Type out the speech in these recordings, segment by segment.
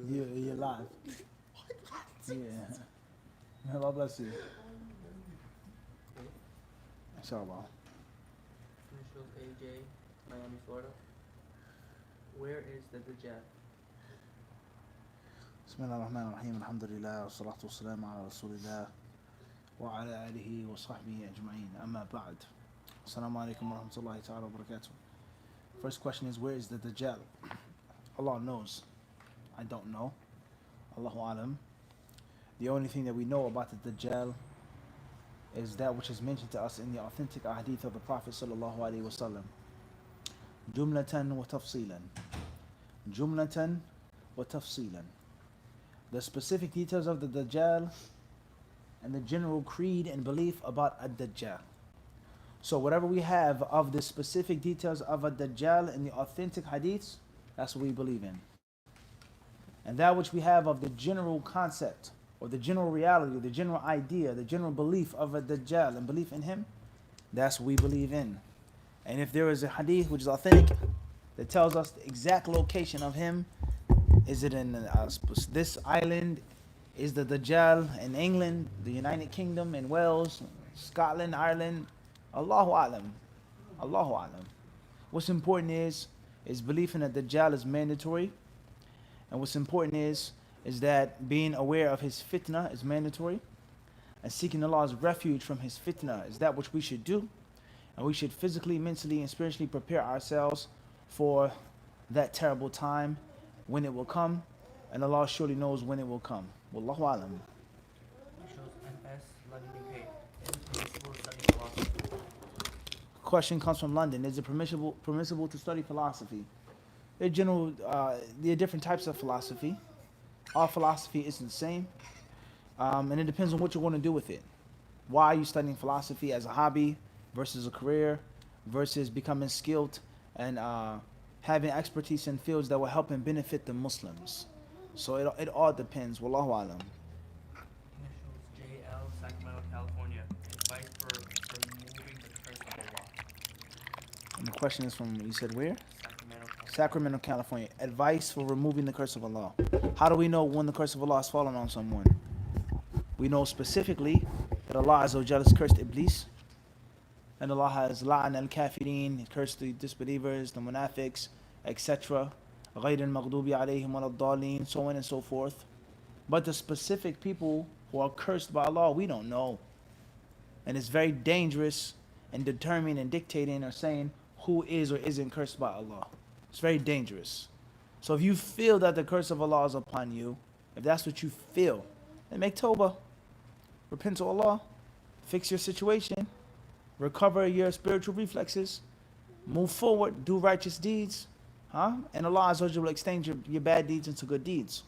You're live. Yeah. Allah bless you. Inshallah. Initials AJ, Miami, Florida. Where is the Dajjal? Bismillah ar-Rahman ar-Rahim. Alhamdulillah. Wa salatu wa salam ala Rasulillah. Wa ala alihi wa sahbihi ajma'in. Amma ba'd. Assalamu alaikum wa rahmatullahi ta'ala wa barakatuh. First question is, where is the Dajjal? Allah knows. I don't know. Allahu alam. The only thing that we know about the Dajjal is that which is mentioned to us in the authentic Hadith of the Prophet sallallahu alaihi wasallam. Jumlatan wa tafsilan. Jumlatan wa tafsilan. The specific details of the Dajjal and the general creed and belief about ad-Dajjal. So whatever we have of the specific details of ad-Dajjal in the authentic Hadiths, that's what we believe in. And that which we have of the general concept, or the general reality, or the general idea, the general belief of a Dajjal and belief in him, that's what we believe in. And if there is a hadith which is authentic that tells us the exact location of him, is it in this island, is the Dajjal in England, the United Kingdom, in Wales, Scotland, Ireland, Allahu Alam. Allahu Alam. What's important is belief in a Dajjal is mandatory. And what's important is that being aware of his fitna is mandatory, and seeking Allah's refuge from his fitna is that which we should do, and we should physically, mentally, and spiritually prepare ourselves for that terrible time when it will come, and Allah surely knows when it will come. Wallahu alam. Question comes from London. Is it permissible to study philosophy? There are different types of philosophy. All philosophy isn't the same, and it depends on what you want to do with it. Why are you studying philosophy as a hobby versus a career versus becoming skilled and having expertise in fields that will help and benefit the Muslims? So it all depends. Wallahu alam. Initials JL, Sacramento, California. Advice for removing the curse of Allah. And the question is from, you said where? Sacramento, California. Advice for removing the curse of Allah. How do we know when the curse of Allah has fallen on someone? We know specifically that Allah Azza wa Jalla has cursed Iblis, and Allah has la'an al-kafirin, He cursed the disbelievers, the munafiqs, etc. غَيْرِ الْمَغْضُوبِ عَلَيْهِمْ وَلَا الضَّالِّينَ, so on and so forth. But the specific people who are cursed by Allah, we don't know. And it's very dangerous in determining and dictating or saying who is or isn't cursed by Allah. It's very dangerous. So if you feel that the curse of Allah is upon you, if that's what you feel, then make tawbah. Repent to Allah. Fix your situation. Recover your spiritual reflexes. Move forward. Do righteous deeds. And Allah Azza wa Jalla will exchange your bad deeds into good deeds.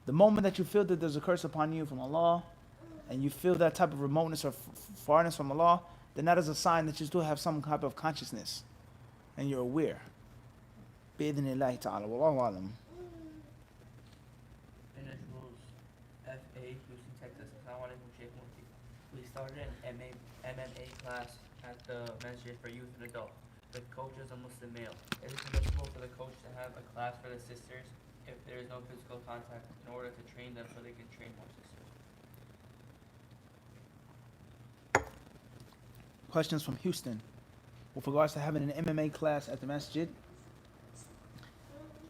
The moment that you feel that there's a curse upon you from Allah, and you feel that type of remoteness or farness from Allah, then that is a sign that you still have some type of consciousness and you're aware. Bi-idhnillahi ta'ala. Wallahu alam. Initials FA, Houston, Texas. We started an MMA class at the masjid for youth and adults. The coach is a Muslim male. Is it permissible for the coach to have a class for the sisters if there is no physical contact in order to train them so they can train more sisters? Questions from Houston. With regards to having an MMA class at the masjid,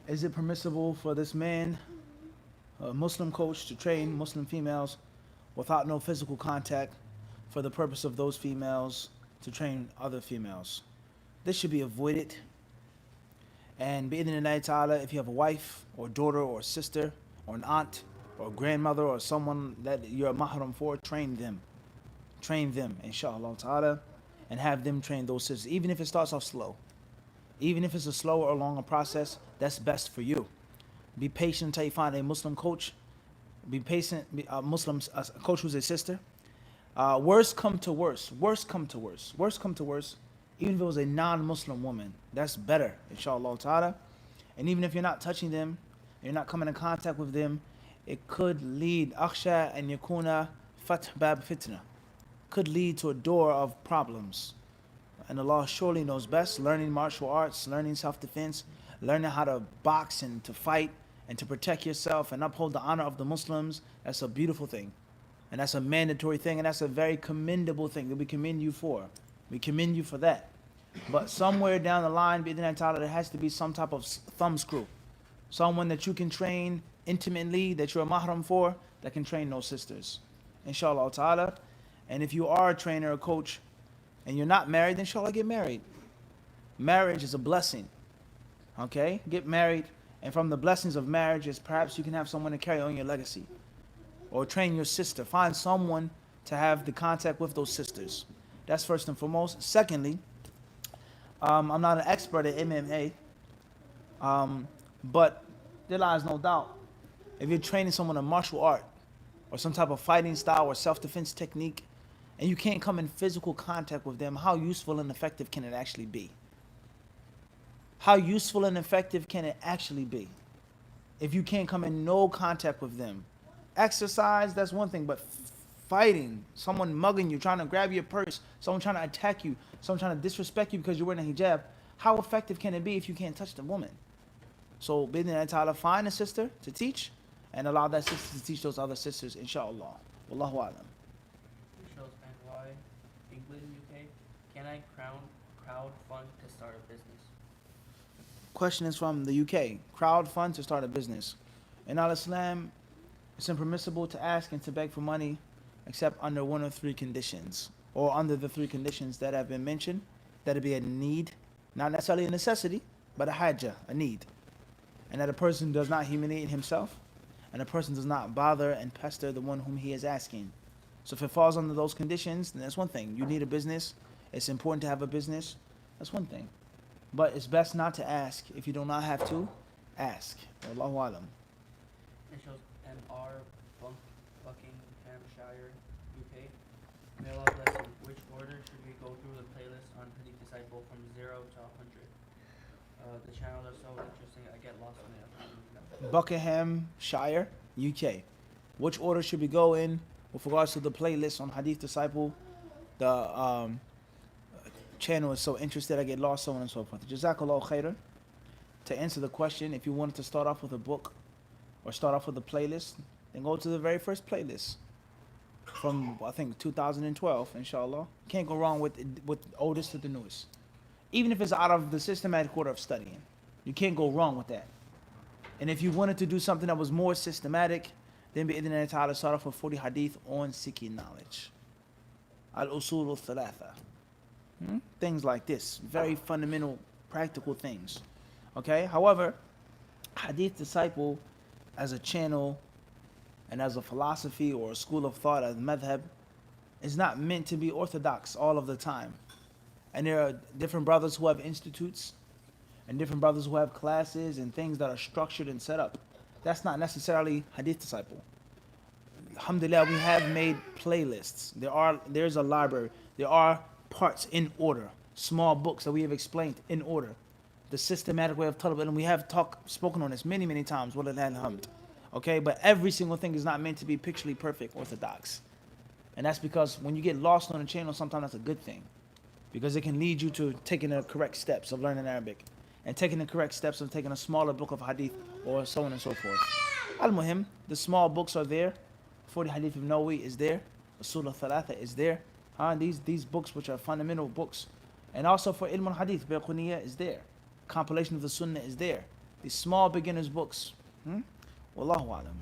is it permissible for this man, a Muslim coach, to train Muslim females without no physical contact for the purpose of those females to train other females? This should be avoided. And bi-idhnillahi ta'ala, if you have a wife or daughter or sister or an aunt or a grandmother or someone that you're a mahram for, train them. Train them, inshallah ta'ala, and have them train those sisters, even if it starts off slow. Even if it's a slower or longer process, that's best for you. Be patient until you find a Muslim coach. Be patient, a coach who's a sister. Worst come to worst. Worst come to worst. Worst come to worst. Even if it was a non-Muslim woman, that's better, inshallah ta'ala. And even if you're not touching them, you're not coming in contact with them, it could lead, akhsha and yakuna fath bab fitna, could lead to a door of problems. And Allah surely knows best. Learning martial arts, learning self-defense, learning how to box and to fight and to protect yourself and uphold the honor of the Muslims, that's a beautiful thing. And that's a mandatory thing, and that's a very commendable thing that we commend you for. We commend you for that. But somewhere down the line, there has to be some type of thumb screw. Someone that you can train intimately, that you're a mahram for, that can train those sisters. Inshallah ta'ala. And if you are a trainer or coach, and you're not married, then inshallah get married. Marriage is a blessing. Okay? Get married, and from the blessings of marriage is perhaps you can have someone to carry on your legacy. Or train your sister. Find someone to have the contact with those sisters. That's first and foremost. Secondly, I'm not an expert at MMA, but there lies no doubt. If you're training someone in martial art or some type of fighting style or self-defense technique, and you can't come in physical contact with them, how useful and effective can it actually be? How useful and effective can it actually be if you can't come in no contact with them? Exercise, that's one thing, but fighting, someone mugging you, trying to grab your purse, someone trying to attack you, someone trying to disrespect you because you're wearing a hijab, how effective can it be if you can't touch the woman? So, bidnillah ta'ala, find a sister to teach and allow that sister to teach those other sisters, inshallah. Wallahu alam. And why England, UK? Can I crowd fund to start a business? Question is from the UK. Crowd fund to start a business. In Al-Islam, it's impermissible to ask and to beg for money except under one of three conditions, or under the three conditions that have been mentioned. That it be a need, not necessarily a necessity, but a hajjah, a need. And that a person does not humiliate himself, and a person does not bother and pester the one whom he is asking. So if it falls under those conditions, then that's one thing. You need a business. It's important to have a business. That's one thing. But it's best not to ask. If you do not have to, ask. Wallahu alam. It shows MR Buckinghamshire, UK. May Allah bless you. Which order should we go through the playlist on HadithDisciple from 0 to 100? The channels are so interesting, I get lost in it. Buckinghamshire, UK. Which order should we go in with regards to the playlist on HadithDisciple? The channel is so interested, I get lost, so on and so forth. Jazakallahu khairan. To answer the question, if you wanted to start off with a book or start off with a playlist, then go to the very first playlist from, I think, 2012, inshallah. Can't go wrong with oldest to the newest. Even if it's out of the systematic order of studying. You can't go wrong with that. And if you wanted to do something that was more systematic, then bi'idhnillahi ta'ala start off with 40 hadith on seeking knowledge. Al-usul al-thalatha. Things like this. Very fundamental, practical things. Okay? However, HadithDisciple as a channel and as a philosophy or a school of thought, as madhab, is not meant to be orthodox all of the time. And there are different brothers who have institutes and different brothers who have classes and things that are structured and set up. That's not necessarily HadithDisciple. Alhamdulillah, we have made playlists. There's a library. There are parts in order. Small books that we have explained in order. The systematic way of talab, and we have spoken on this many, many times. Walillahi alhamd. Okay, but every single thing is not meant to be picturally perfect, orthodox. And that's because when you get lost on a channel, sometimes that's a good thing. Because it can lead you to taking the correct steps of learning Arabic. And taking the correct steps of taking a smaller book of hadith or so on and so forth. Al-Muhim, the small books are there. 40 Hadith of Nawawi is there. Usul al-Thalatha is there. These books which are fundamental books. And also for Ilm al-Hadith, Bayquniyya is there. Compilation of the Sunnah is there. These small beginners books. Wallahu alam.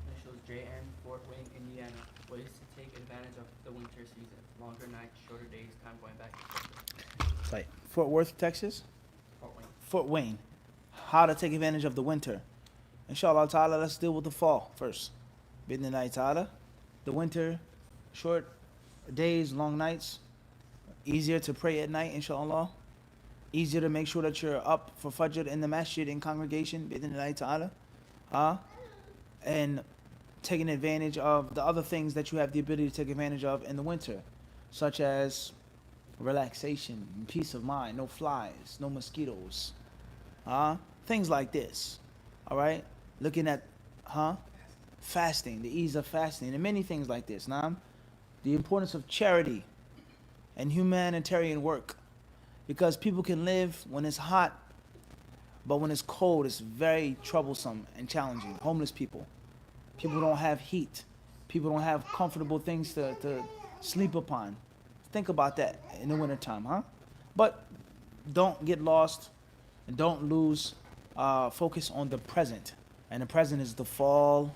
Initials JN, Fort Wayne, Indiana. Ways to take advantage of the winter season. Longer nights, shorter days, time going back and forth. It's like Fort Worth, Texas? Fort Wayne. Fort Wayne. How to take advantage of the winter. Inshallah ta'ala, let's deal with the fall first. Bidnillahi ta'ala. The winter, short days, long nights. Easier to pray at night, inshallah. Easier to make sure that you're up for Fajr in the masjid in congregation, bi'idhnillahi ta'ala. And taking advantage of the other things that you have the ability to take advantage of in the winter, such as relaxation, peace of mind, no flies, no mosquitoes, things like this. All right, looking at fasting, the ease of fasting, and many things like this. Now, the importance of charity and humanitarian work, because people can live when it's hot, but when it's cold, it's very troublesome and challenging. Homeless people. People don't have heat. People don't have comfortable things to sleep upon. Think about that in the wintertime, But don't get lost and don't lose focus on the present. And the present is the fall,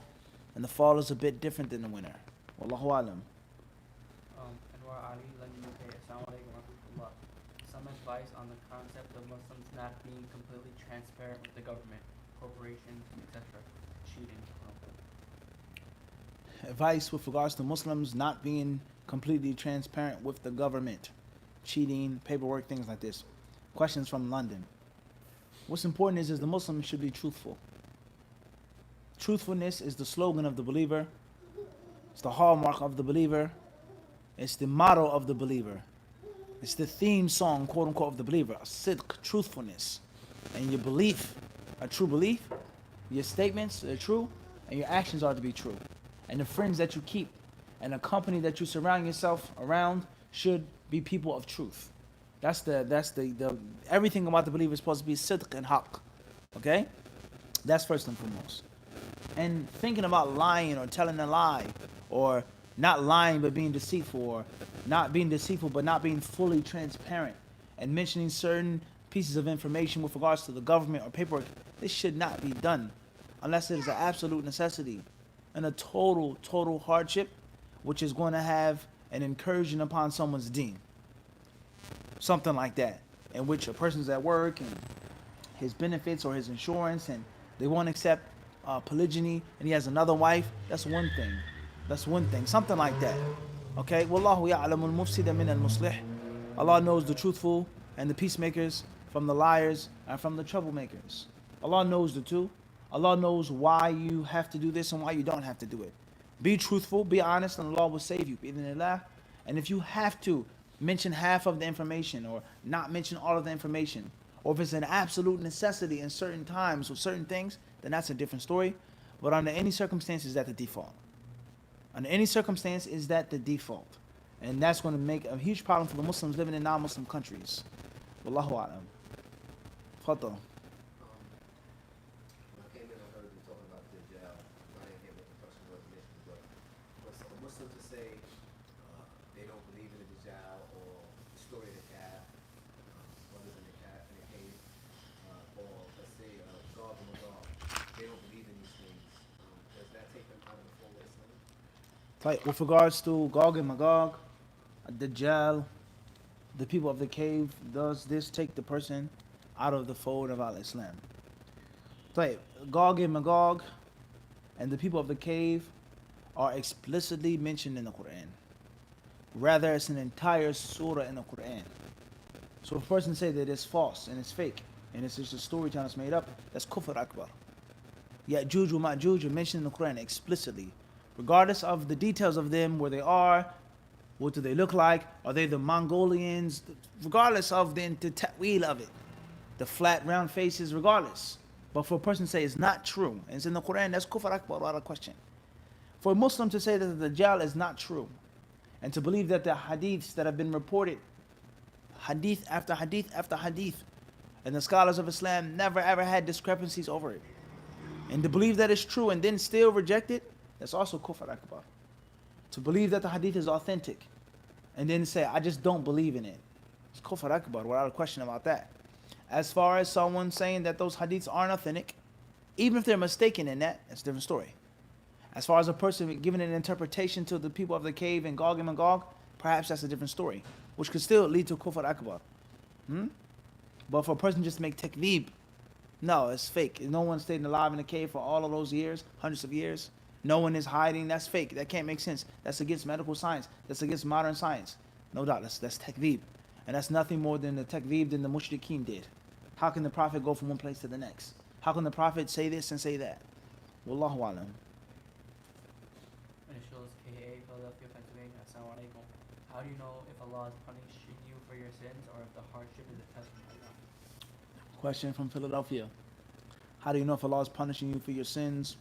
and the fall is a bit different than the winter. Wallahu alam. Anwar Ali, London, UK. Assalamu alaikum wa rahmatullah. Some advice on the concept of Muslims not being completely transparent with the government, corporations, etc. Cheating. Advice with regards to Muslims not being completely transparent with the government, cheating, paperwork, things like this. Questions from London. What's important is the Muslim should be truthful. Truthfulness is the slogan of the believer. It's the hallmark of the believer. It's the motto of the believer. It's the theme song, quote unquote, of the believer. Sidq, truthfulness. And your belief, a true belief, your statements are true, and your actions are to be true. And the friends that you keep and the company that you surround yourself around should be people of truth. That's the everything about the believer is supposed to be sidq and haqq. Okay? That's first and foremost. And thinking about lying or telling a lie, or not lying but being deceitful, or not being deceitful but not being fully transparent, and mentioning certain pieces of information with regards to the government or paperwork, this should not be done unless it is an absolute necessity and a total hardship, which is going to have an incursion upon someone's deen. Something like that, in which a person's at work and his benefits or his insurance, and they won't accept polygyny, and he has another wife. That's one thing. Something like that. Okay? Wallahu ya'lamul mufsida min al-muslih. Allah knows the truthful and the peacemakers from the liars and from the troublemakers. Allah knows the two. Allah knows why you have to do this and why you don't have to do it. Be truthful, be honest, and Allah will save you. And if you have to mention half of the information or not mention all of the information, or if it's an absolute necessity in certain times or certain things, then that's a different story. But under any circumstance, is that the default? Under any circumstance, is that the default? And that's going to make a huge problem for the Muslims living in non-Muslim countries. Wallahu a'lam. Fadal. With regards to Gog and Magog, Dajjal, the people of the cave, does this take the person out of the fold of Al-Islam? Gog and Magog and the people of the cave are explicitly mentioned in the Quran. Rather, it's an entire surah in the Quran. So if a person say that it's false and it's fake and it's just a storytelling that's made up, that's Kufr Akbar. Ya'juj wa Ma'juj are mentioned in the Quran explicitly. Regardless of the details of them, where they are, what do they look like, are they the Mongolians, regardless of the ta'wil of it, the flat round faces, regardless. But for a person to say it's not true, and it's in the Quran, that's Kufr Akbar, without a question. For a Muslim to say that the Dajjal is not true, and to believe that the hadiths that have been reported, hadith after hadith after hadith, and the scholars of Islam never ever had discrepancies over it, and to believe that it's true and then still reject it, that's also Kufr Akbar. To believe that the hadith is authentic and then say, I just don't believe in it, it's Kufr Akbar, without a question about that. As far as someone saying that those hadiths aren't authentic, even if they're mistaken in that, that's a different story. As far as a person giving an interpretation to the people of the cave and Gog and Magog, perhaps that's a different story, which could still lead to Kufr Akbar. But for a person just to make takdeeb, no, it's fake. No one stayed alive in the cave for all of those years, hundreds of years. No one is hiding. That's fake. That can't make sense. That's against medical science. That's against modern science. No doubt. That's takdeeb. And that's nothing more than the takveeb than the mushrikeen did. How can the Prophet go from one place to the next? How can the Prophet say this and say that? Wallahu alam. Initials KA, Philadelphia, Pennsylvania. Assalamu alaikum. How do you know if Allah is punishing you for your sins or if the hardship is a test from Allah? Question from Philadelphia. How do you know if Allah is punishing you for your sins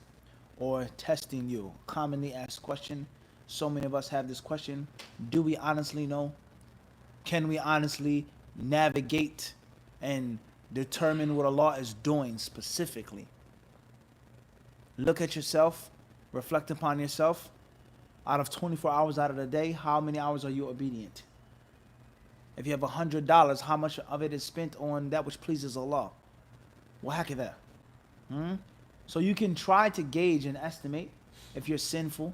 or testing you? Commonly asked question. So many of us have this question. Do we honestly know? Can we honestly navigate and determine what Allah is doing specifically? Look at yourself. Reflect upon yourself. Out of 24 hours out of the day, how many hours are you obedient? If you have $100, how much of it is spent on that which pleases Allah? What heck is that? So you can try to gauge and estimate if you're sinful,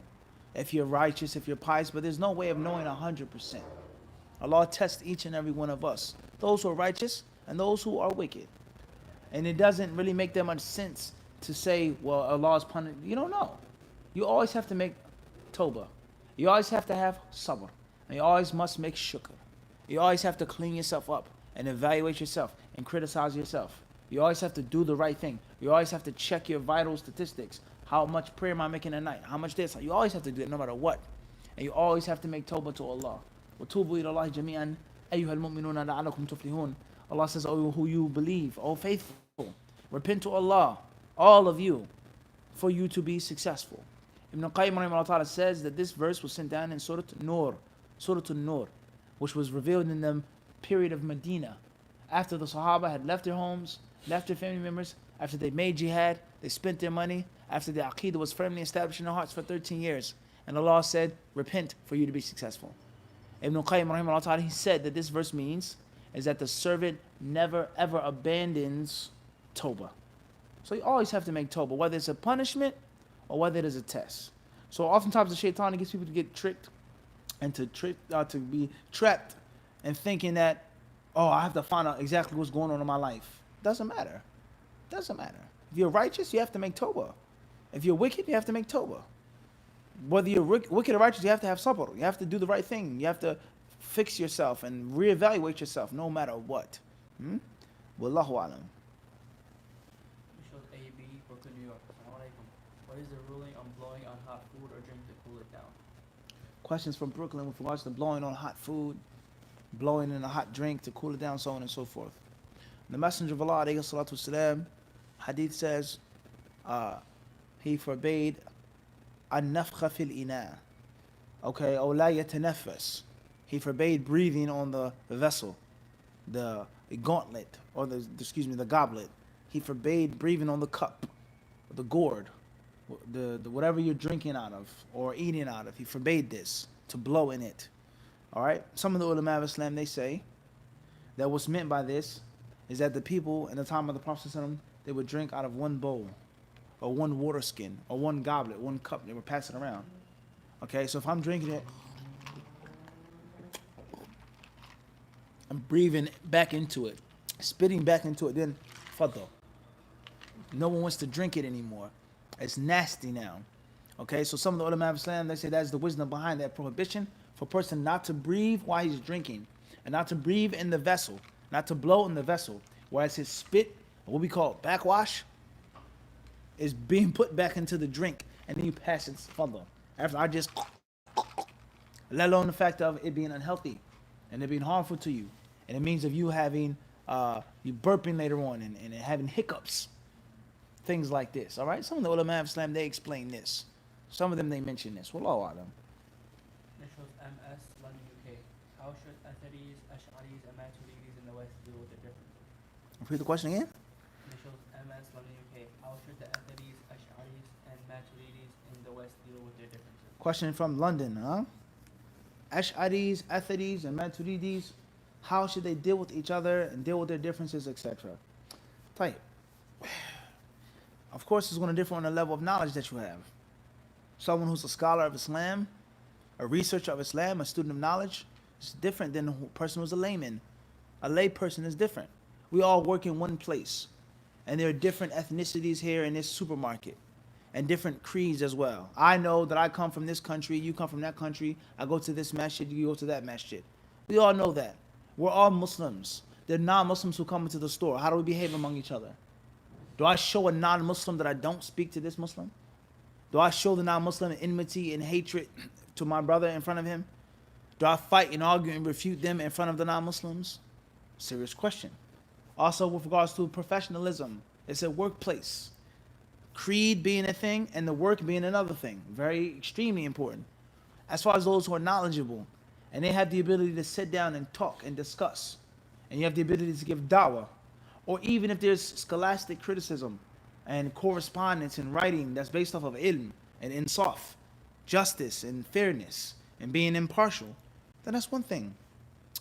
if you're righteous, if you're pious, but there's no way of knowing 100%. Allah tests each and every one of us, those who are righteous and those who are wicked. And it doesn't really make that much sense to say, well, Allah is punishing. You don't know. You always have to make tawbah. You always have to have sabr. And you always must make shukr. You always have to clean yourself up and evaluate yourself and criticize yourself. You always have to do the right thing. You always have to check your vital statistics. How much prayer am I making at night? How much this? You always have to do it no matter what. And you always have to make tawbah to Allah. وَتُوبُوا إِلَى اللَّهِ جَمِيعًا أَيُّهَا الْمُؤْمِنُونَ لَعَلَّكُمْ تُفْلِحُونَ. Allah says, oh, who you believe, oh faithful, repent to Allah, all of you, for you to be successful. Ibn Qayyim rahimahullah says that this verse was sent down in Surah An-Nur, which was revealed in the period of Medina. After the Sahaba had left their homes, left their family members, after they made jihad, they spent their money, after the Aqidah was firmly established in their hearts for 13 years. And Allah said, repent for you to be successful. Ibn Qayyim rahimahullah, he said that this verse means is that the servant never ever abandons tawbah. So you always have to make tawbah, whether it's a punishment or whether it is a test. So oftentimes the shaitan gets people to get tricked and to be trapped and thinking that, oh, I have to find out exactly what's going on in my life. Doesn't matter. Doesn't matter. If you're righteous, you have to make tawbah. If you're wicked, you have to make tawbah. Whether you're wicked or righteous, you have to have sabr. You have to do the right thing. You have to fix yourself and reevaluate yourself no matter what. Wallahu alam. Initials AB, Brooklyn, New York. Assalamu alaikum. What is the ruling on blowing on hot food or drink to cool it down? Questions from Brooklyn with regards to blowing on hot food, blowing in a hot drink to cool it down, so on and so forth. The Messenger of Allah, alayhi salatu wasalam, Hadith says, he forbade an-nafkha fil ina. Okay, أو لا يتنفس. He forbade breathing on the vessel, the gauntlet, or the goblet. He forbade breathing on the cup, the gourd, the whatever you're drinking out of or eating out of. He forbade this, to blow in it. All right. Some of the ulama of Islam, they say that what's meant by this is that the people in the time of the Prophet ﷺ, they would drink out of one bowl, or one water skin, or one goblet, one cup. They would pass it around. Okay. So if I'm drinking it, I'm breathing back into it, spitting back into it, then fadl. No one wants to drink it anymore. It's nasty now. Okay, so some of the ulama of Islam, they say that's the wisdom behind that prohibition for a person not to breathe while he's drinking, and not to breathe in the vessel, not to blow in the vessel, whereas his spit, what we call backwash, is being put back into the drink, and then you pass it fadl. After I just, let alone the fact of it being unhealthy and it being harmful to you, and it means of you having you burping later on and having hiccups, things like this. All right, some of the ulama of Islam, they explain this. Some of them, they mention this. Wallahu alam. Initials MS, London, UK. How should Atharis, Ash'aris, and Maturidis in the West deal with their differences? Repeat the question again. Initials MS, London, UK. How should the Atharis, Ash'aris, and Maturidis in the West deal with their differences? Question from London, huh? Ash'aris, Atharis, and Maturidis, how should they deal with each other and deal with their differences, etc.? Type. Of course, it's going to differ on the level of knowledge that you have. Someone who's a scholar of Islam, a researcher of Islam, a student of knowledge, is different than a person who's a layman. A lay person is different. We all work in one place, and there are different ethnicities here in this supermarket, and different creeds as well. I know that I come from this country, you come from that country, I go to this masjid, you go to that masjid. We all know that. We're all Muslims. There are non-Muslims who come into the store. How do we behave among each other? Do I show a non-Muslim that I don't speak to this Muslim? Do I show the non-Muslim enmity and hatred to my brother in front of him? Do I fight and argue and refute them in front of the non-Muslims? Serious question. Also, with regards to professionalism, it's a workplace. Creed being a thing and the work being another thing. Very extremely important. As far as those who are knowledgeable and they have the ability to sit down and talk and discuss, and you have the ability to give da'wah, or even if there's scholastic criticism and correspondence and writing that's based off of ilm and insaf, justice and fairness and being impartial, then that's one thing.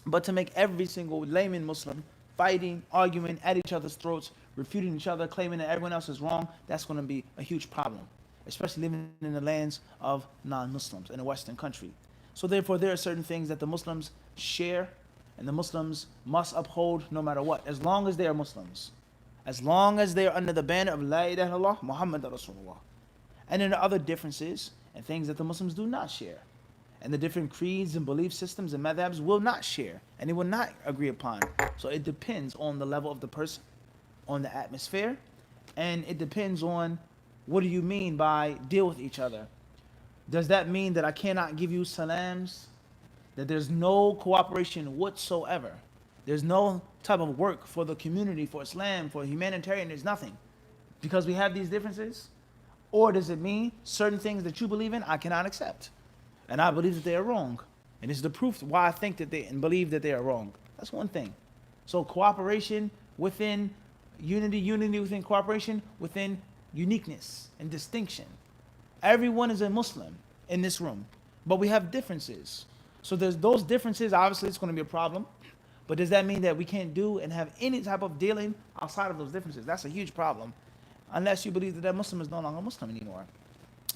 But to make every single layman Muslim fighting, arguing at each other's throats, refuting each other, claiming that everyone else is wrong, that's going to be a huge problem, especially living in the lands of non-Muslims in a Western country. So therefore, there are certain things that the Muslims share and the Muslims must uphold no matter what, as long as they are Muslims. As long as they are under the banner of La ilaha illallah, Muhammad Rasulullah. And then there are other differences and things that the Muslims do not share. And the different creeds and belief systems and madhabs will not share. And they will not agree upon. So it depends on the level of the person, on the atmosphere. And it depends on what do you mean by deal with each other. Does that mean that I cannot give you salams? That there's no cooperation whatsoever? There's no type of work for the community, for Islam, for humanitarian, there's nothing. Because we have these differences? Or does it mean certain things that you believe in, I cannot accept? And I believe that they are wrong. And this is the proof why I think that they and believe that they are wrong. That's one thing. So cooperation within unity within cooperation, within uniqueness and distinction. Everyone is a Muslim in this room, but we have differences. So there's those differences, obviously it's going to be a problem. But does that mean that we can't do and have any type of dealing outside of those differences? That's a huge problem. Unless you believe that that Muslim is no longer Muslim anymore.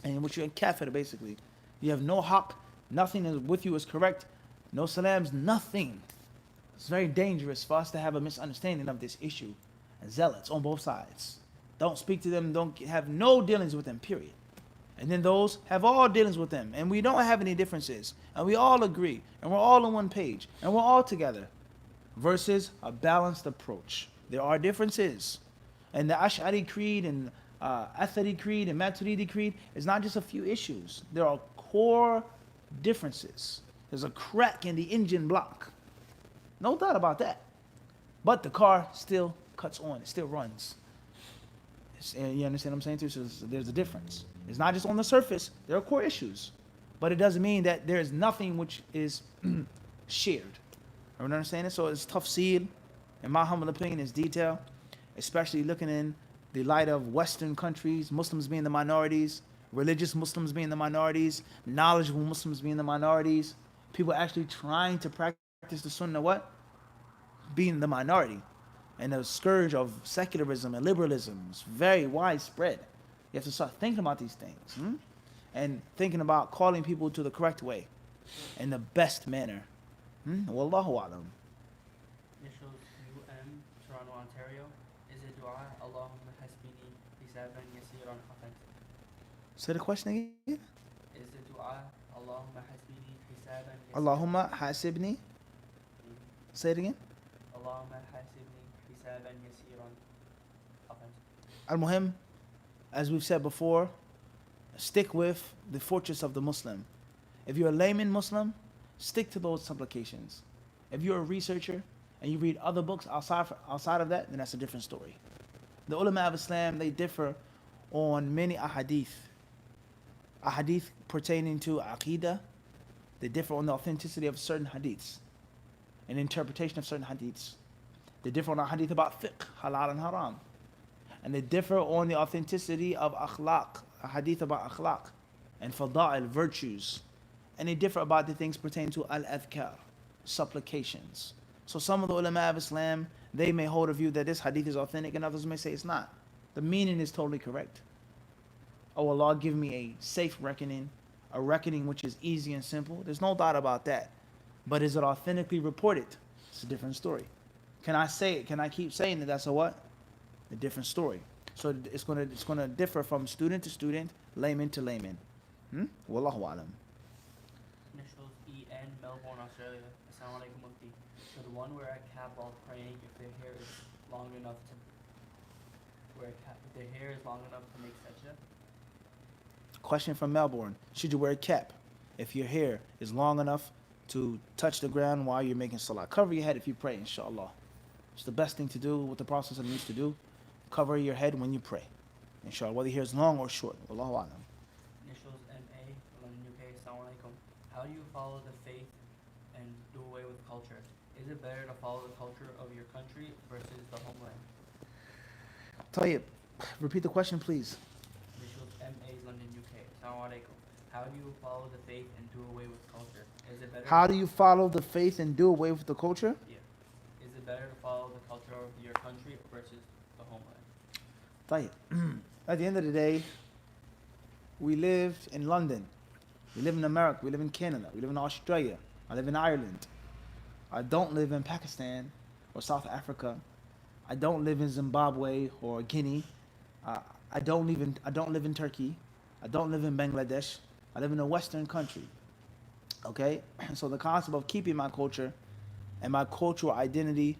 And which you're a kafir, basically. You have no haqq, nothing is with you is correct, no salams, nothing. It's very dangerous for us to have a misunderstanding of this issue. And zealots on both sides. Don't speak to them, don't have no dealings with them, period. And then those have all dealings with them. And we don't have any differences. And we all agree. And we're all on one page. And we're all together. Versus a balanced approach. There are differences. And the Ash'ari creed and Athari creed and Maturidi creed is not just a few issues. There are core differences. There's a crack in the engine block. No doubt about that. But the car still cuts on. It still runs. You understand what I'm saying too? So there's a difference. It's not just on the surface. There are core issues. But it doesn't mean that there is nothing which is shared. Everyone understand it? So it's tafseel. In my humble opinion, is detail. Especially looking in the light of Western countries, Muslims being the minorities, religious Muslims being the minorities, knowledgeable Muslims being the minorities, people actually trying to practice the sunnah what? Being the minority. And the scourge of secularism and liberalism is very widespread. You have to start thinking about these things. And thinking about calling people to the correct way in the best manner. Wallahu alam. Initials UM, Toronto, Ontario. Is it dua, Allahumma hasbini hisaban yasiran authentic? Say the question again. Is it dua, Allahumma hasbini hisaban yasiran? Allahumma hasibni. Say it again. Allahumma hasibni hisaban yasiran authentic. Al-Muhim, as we've said before, stick with the fortress of the Muslim. If you're a layman Muslim, stick to those supplications. If you're a researcher and you read other books outside of that, then that's a different story. The ulama of Islam, they differ on many ahadith. Ahadith pertaining to aqidah, they differ on the authenticity of certain hadiths and interpretation of certain hadiths. They differ on a hadith about fiqh, halal and haram. And they differ on the authenticity of akhlaq, a hadith about akhlaq and fada'il, virtues. And they differ about the things pertaining to al-adhkar, supplications. So some of the ulama of Islam, they may hold a view that this hadith is authentic and others may say it's not. The meaning is totally correct. Oh Allah, give me a safe reckoning, a reckoning which is easy and simple. There's no doubt about that. But is it authentically reported? It's a different story. Can I say it? Can I keep saying that? That's a what? A different story. So it's gonna differ from student to student, layman to layman. Wallahu alam. Initials EN, Melbourne, Australia. Assalamu alaikum mufti. Should one wear a cap while praying if their hair is long enough to wear a cap? If their hair is long enough to make sajda? Question from Melbourne. Should you wear a cap if your hair is long enough to touch the ground while you're making salah? Cover your head if you pray, inshallah. It's the best thing to do, what the Prophet used to do. Cover your head when you pray, inshallah, whether your hair is long or short. Wallahu a'lam. Initials MA, London, UK. Assalamu alaikum. How do you follow the faith and do away with culture? Is it better to follow the culture of your country versus the homeland? Tayyib, repeat the question, please. Initials MA, London, UK. Assalamu alaikum. How do you follow the faith and do away with culture? Is it better? How do you follow the faith and do away with the culture? Yeah. Is it better to follow the culture of your country versus the homeland? Tayyib. At the end of the day, we live in London. We live in America. We live in Canada. We live in Australia. I live in Ireland. I don't live in Pakistan or South Africa. I don't live in Zimbabwe or Guinea. I don't live in Turkey. I don't live in Bangladesh. I live in a Western country. Okay? So the concept of keeping my culture and my cultural identity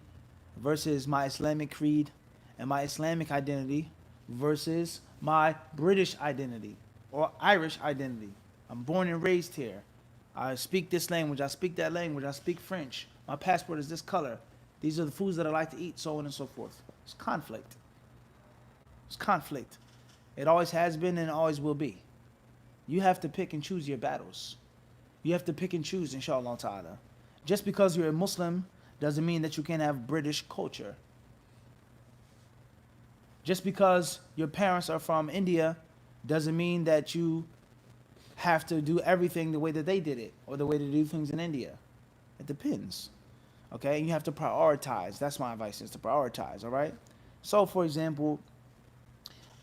versus my Islamic creed and my Islamic identity versus my British identity or Irish identity. I'm born and raised here. I speak this language. I speak that language. I speak French. My passport is this color. These are the foods that I like to eat, so on and so forth. It's conflict. It's conflict. It always has been and always will be. You have to pick and choose your battles. You have to pick and choose, inshallah ta'ala. Just because you're a Muslim doesn't mean that you can't have British culture. Just because your parents are from India doesn't mean that you have to do everything the way that they did it or the way they do things in India. It depends. Okay? And you have to prioritize. That's my advice, is to prioritize, all right? So, for example,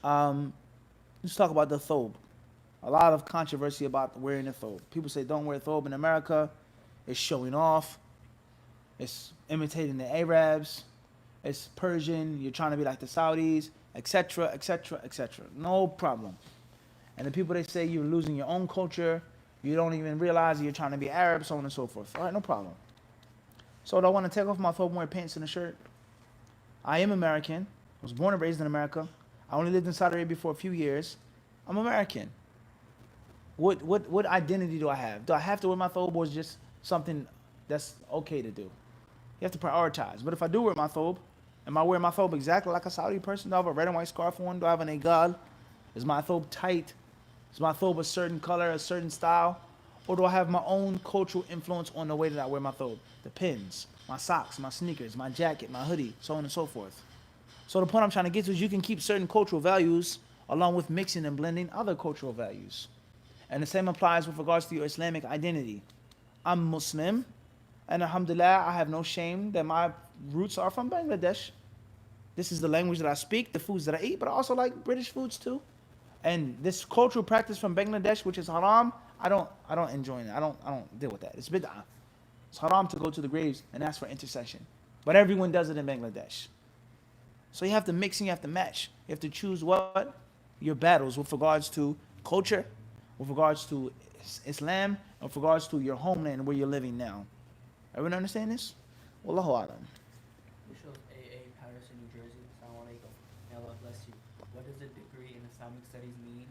let's talk about the thobe. A lot of controversy about wearing a thobe. People say don't wear a thobe in America. It's showing off. It's imitating the Arabs. It's Persian. You're trying to be like the Saudis, etc., etc., etc. No problem. And the people, they say you're losing your own culture. You don't even realize you're trying to be Arab, so on and so forth. All right, no problem. So do I want to take off my thobe and wear pants and a shirt? I am American. I was born and raised in America. I only lived in Saudi Arabia for a few years. I'm American. What identity do I have? Do I have to wear my thobe, or is it just something that's okay to do? You have to prioritize. But if I do wear my thobe, am I wearing my thobe exactly like a Saudi person? Do I have a red and white scarf on? Do I have an egal? Is my thobe tight? Is my thobe a certain color, a certain style? Or do I have my own cultural influence on the way that I wear my thobe? The pins, my socks, my sneakers, my jacket, my hoodie, so on and so forth. So the point I'm trying to get to is you can keep certain cultural values along with mixing and blending other cultural values. And the same applies with regards to your Islamic identity. I'm Muslim, and alhamdulillah, I have no shame that my roots are from Bangladesh. This is the language that I speak, the foods that I eat, but I also like British foods too. And this cultural practice from Bangladesh, which is haram, I don't enjoy it. I don't deal with that. It's bid'ah. It's haram to go to the graves and ask for intercession. But everyone does it in Bangladesh. So you have to mix and you have to match. You have to choose what? Your battles with regards to culture, with regards to Islam, and with regards to your homeland where you're living now. Everyone understand this? Wallahu alam. This shows AA Patterson, New Jersey. Assalamu alaikum. May Allah bless you. What does a degree in Islamic studies mean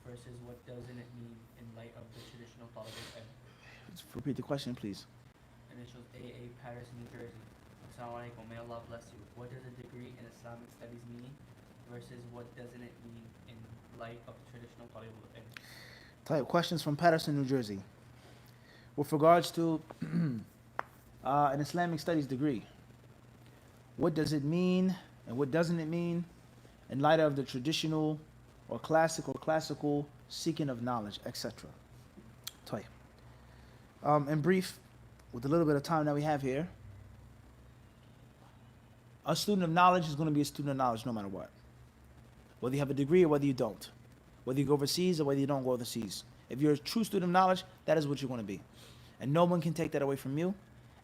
versus what doesn't it mean in light of the traditional talib ilm? Repeat the question, please. Initials AA Patterson, New Jersey. Assalamu alaikum. May Allah bless you. What does a degree in Islamic studies mean versus what doesn't it mean in light of traditional talib ilm? Type questions from Patterson, New Jersey. With regards to an Islamic studies degree, what does it mean and what doesn't it mean in light of the traditional or classical seeking of knowledge, etc. Type. In brief, with a little bit of time that we have here, a student of knowledge is going to be a student of knowledge no matter what. Whether you have a degree or whether you don't. Whether you go overseas or whether you don't go overseas. If you're a true student of knowledge, that is what you're going to be. And no one can take that away from you.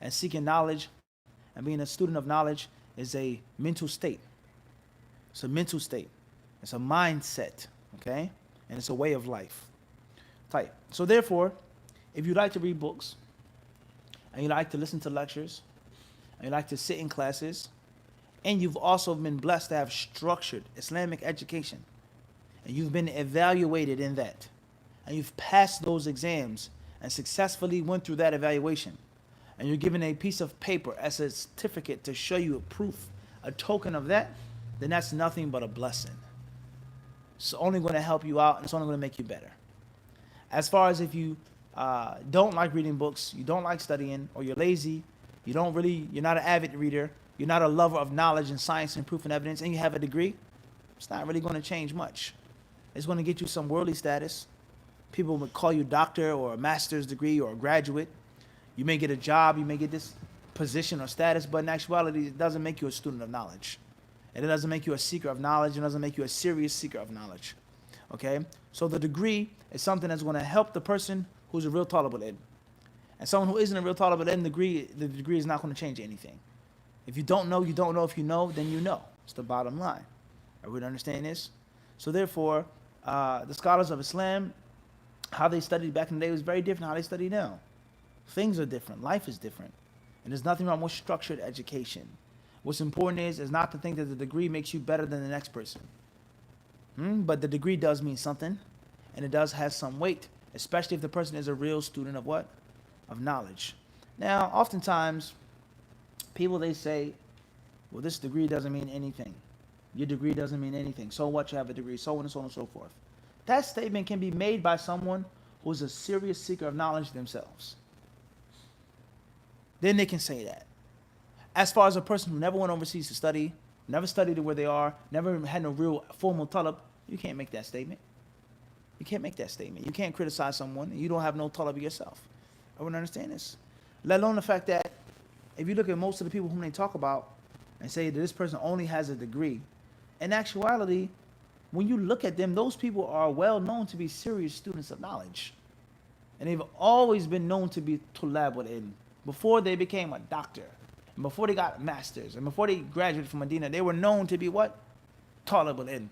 And seeking knowledge and being a student of knowledge is a mental state. It's a mental state. It's a mindset, okay? And it's a way of life. Type. So therefore, if you like to read books and you like to listen to lectures and you like to sit in classes, and you've also been blessed to have structured Islamic education, and you've been evaluated in that, and you've passed those exams and successfully went through that evaluation, and you're given a piece of paper as a certificate to show you a proof, a token of that, then that's nothing but a blessing. It's only going to help you out, and it's only going to make you better. As far as if you don't like reading books, you don't like studying, or you're lazy, you're not an avid reader, you're not a lover of knowledge and science and proof and evidence, and you have a degree, it's not really going to change much. It's going to get you some worldly status. People would call you doctor or a master's degree or a graduate. You may get a job, you may get this position or status, but in actuality, it doesn't make you a student of knowledge. And it doesn't make you a seeker of knowledge. It doesn't make you a serious seeker of knowledge. Okay? So the degree is something that's going to help the person who's a real talib al-ilm. And someone who isn't a real talib al-ilm, the degree is not going to change anything. If you don't know, you don't know. If you know, then you know. It's the bottom line. Are we to understand this? So therefore, the scholars of Islam, how they studied back in the day was very different how they study now. Things are different. Life is different. And there's nothing wrong with structured education. What's important is not to think that the degree makes you better than the next person. But the degree does mean something, and it does have some weight, especially if the person is a real student of what? Of knowledge. Now, oftentimes, people, they say, well, this degree doesn't mean anything. Your degree doesn't mean anything. So what, you have a degree, so on and so on and so forth. That statement can be made by someone who's a serious seeker of knowledge themselves. Then they can say that. As far as a person who never went overseas to study, never studied where they are, never had no real formal talab, you can't make that statement. You can't make that statement. You can't criticize someone, and you don't have no talab yourself. I wouldn't understand this. Let alone the fact that if you look at most of the people whom they talk about and say that this person only has a degree, in actuality, when you look at them, those people are well known to be serious students of knowledge. And they've always been known to be tulab al-ilm. Before they became a doctor, and before they got masters, and before they graduated from Medina, they were known to be what? Talib al-ilm.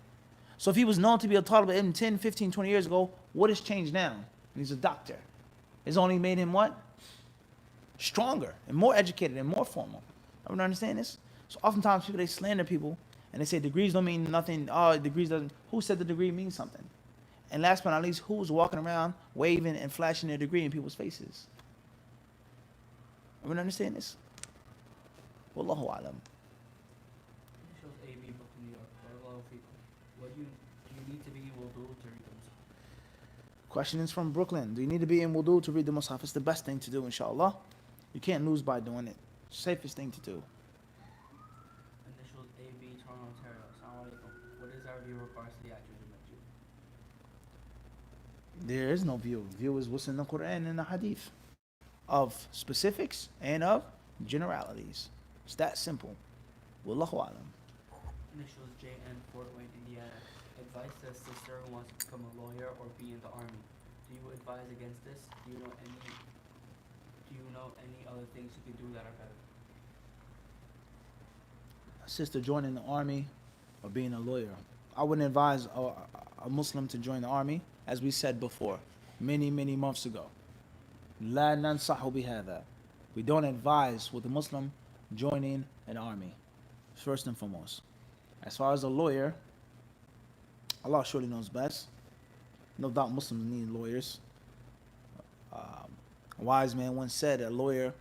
So if he was known to be a talib al-ilm 10, 15, 20 years ago, what has changed now? He's a doctor. It's only made him what? Stronger and more educated and more formal. I don't understand this. So oftentimes people, they slander people and they say degrees don't mean nothing. Oh, degrees doesn't. Who said the degree means something? And last but not least, who's walking around waving and flashing their degree in people's faces? I don't understand this. Wallahu alam. It shows AB book in New York. Barakallahu feekum. What do you need to be wudu to read them? Question is from Brooklyn. Do you need to be in wudu to read the Mus'haf? It's the best thing to do, inshallah. You can't lose by doing it. Safest thing to do. Initials AB, Toronto, Ontario. Assalamu alaikum. What is our view regards to the actions of Masjid? There is no view. View is what's in the Quran and the Hadith. Of specifics and of generalities. It's that simple. Wallahu alam. Initials JN, Fort Wayne, Indiana. Advice to a sister who wants to become a lawyer or be in the army. Do you advise against this? Do you know any other things you can do that are better? A sister joining the army or being a lawyer. I wouldn't advise a Muslim to join the army, as we said before, many months ago. La nansahu bihadha. We don't advise with a Muslim joining an army, first and foremost. As far as a lawyer, Allah surely knows best. No doubt Muslims need lawyers. A wise man once said a lawyer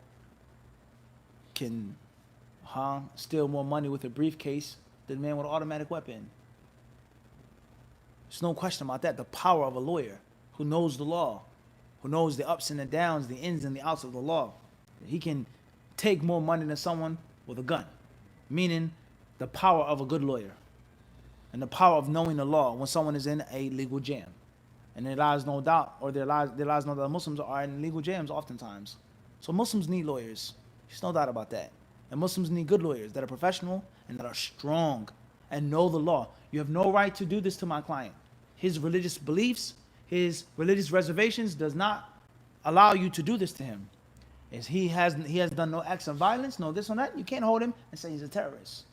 can steal more money with a briefcase than a man with an automatic weapon. There's no question about that. The power of a lawyer who knows the law, who knows the ups and the downs, the ins and the outs of the law. He can take more money than someone with a gun. Meaning the power of a good lawyer. And the power of knowing the law when someone is in a legal jam. And there lies no doubt, or there lies no doubt that Muslims are in legal jams oftentimes. So Muslims need lawyers. There's no doubt about that. And Muslims need good lawyers that are professional and that are strong and know the law. You have no right to do this to my client. His religious beliefs, his religious reservations does not allow you to do this to him. As he has done no acts of violence, no this or that, you can't hold him and say he's a terrorist.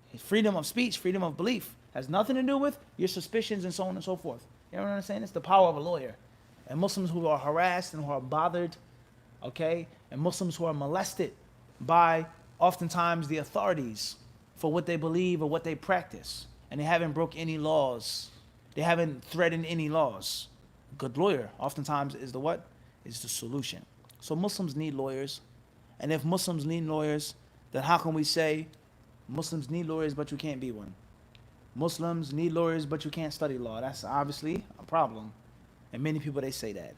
His freedom of speech, freedom of belief has nothing to do with your suspicions and so on and so forth. You know what I'm saying? It's the power of a lawyer. And Muslims who are harassed and who are bothered, okay, and Muslims who are molested by oftentimes the authorities for what they believe or what they practice, and they haven't broke any laws. They haven't threatened any laws. A good lawyer oftentimes is the what? Is the solution. So Muslims need lawyers. And if Muslims need lawyers, then how can we say Muslims need lawyers but you can't be one? Muslims need lawyers but you can't study law. That's obviously a problem. And many people, they say that.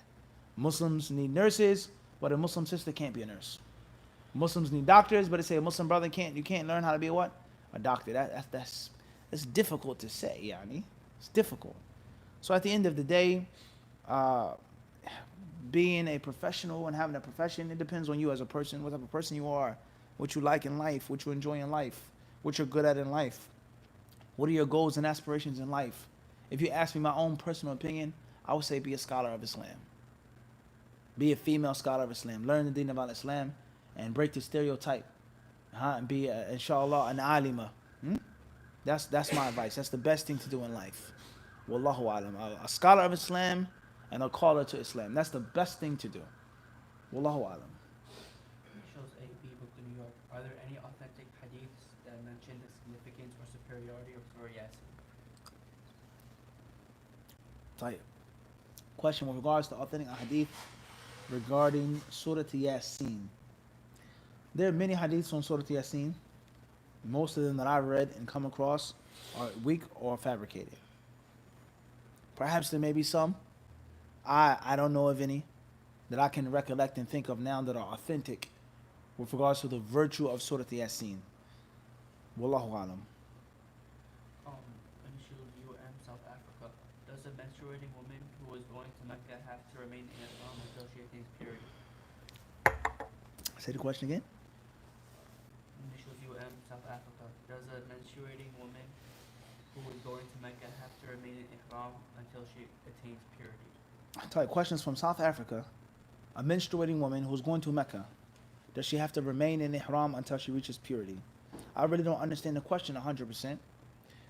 Muslims need nurses, but a Muslim sister can't be a nurse. Muslims need doctors, but they say a Muslim brother you can't learn how to be a what? A doctor. That's difficult to say, yani. It's difficult. So at the end of the day, being a professional and having a profession, it depends on you as a person, what type of person you are, what you like in life, what you enjoy in life, what you're good at in life. What are your goals and aspirations in life? If you ask me my own personal opinion, I would say be a scholar of Islam. Be a female scholar of Islam. Learn the deen about Islam and break the stereotype. And be, inshallah, an alima. That's my advice. That's the best thing to do in life. Wallahu alam. A scholar of Islam and a caller to Islam. That's the best thing to do. Wallahu alam. Shows A, B, Book of New York. Are there any authentic hadiths that mention the significance or superiority of Surah Yasin? Question with regards to authentic hadith regarding Surah Yasin. There are many hadiths on Surah Yasin. Most of them that I've read and come across are weak or fabricated. Perhaps there may be some. I don't know of any that I can recollect and think of now that are authentic with regards to the virtue of Surah Yasin. Wallahu alam. Initial UM, South Africa. Does a menstruating woman who is going to Mecca have to remain in Islam until she attains purity? Say the question again. Initials UM, South Africa. Does a menstruating woman who is going to Mecca have to remain in Ihram until she attains purity? Questions from South Africa. A menstruating woman who's going to Mecca, does she have to remain in Ihram until she reaches purity? I really don't understand the question 100%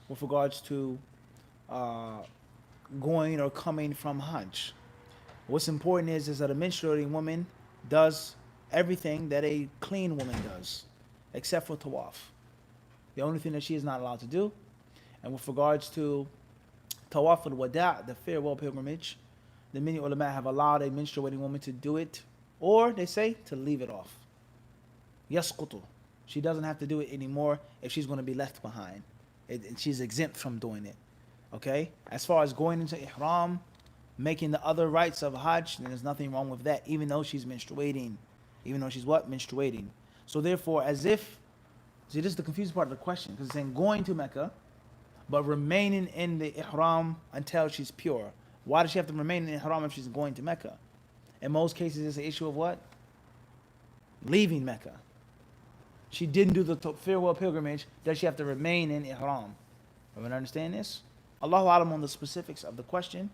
with regards to going or coming from Hajj. What's important is that a menstruating woman does everything that a clean woman does, except for tawaf. The only thing that she is not allowed to do. And with regards to tawaf al-wada', the farewell pilgrimage, the many ulama have allowed a menstruating woman to do it, or they say to leave it off. Yasqutu. She doesn't have to do it anymore if she's going to be left behind. She's exempt from doing it. Okay? As far as going into ihram, making the other rites of Hajj, then there's nothing wrong with that, even though she's menstruating. Even though she's what? Menstruating. So therefore, see, this is the confusing part of the question, because it's saying going to Mecca, but remaining in the ihram until she's pure. Why does she have to remain in Haram if she's going to Mecca? In most cases, it's an issue of what? Leaving Mecca. She didn't do the farewell pilgrimage. Does she have to remain in Ihram? Everyone understand this? Allahu Alam on the specifics of the question,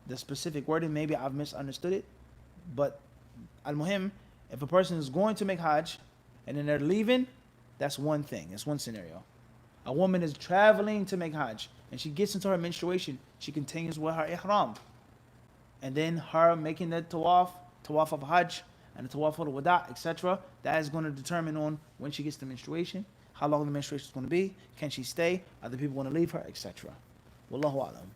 the specific wording, maybe I've misunderstood it. But al-muhim, if a person is going to make Hajj and then they're leaving, that's one thing. That's one scenario. A woman is traveling to make Hajj and she gets into her menstruation, she continues with her ihram. And then her making the tawaf of Hajj, and the tawaf al-wada', etc., that is going to determine on when she gets the menstruation, how long the menstruation is going to be, can she stay, are the people going to leave her, etc. Wallahu alam.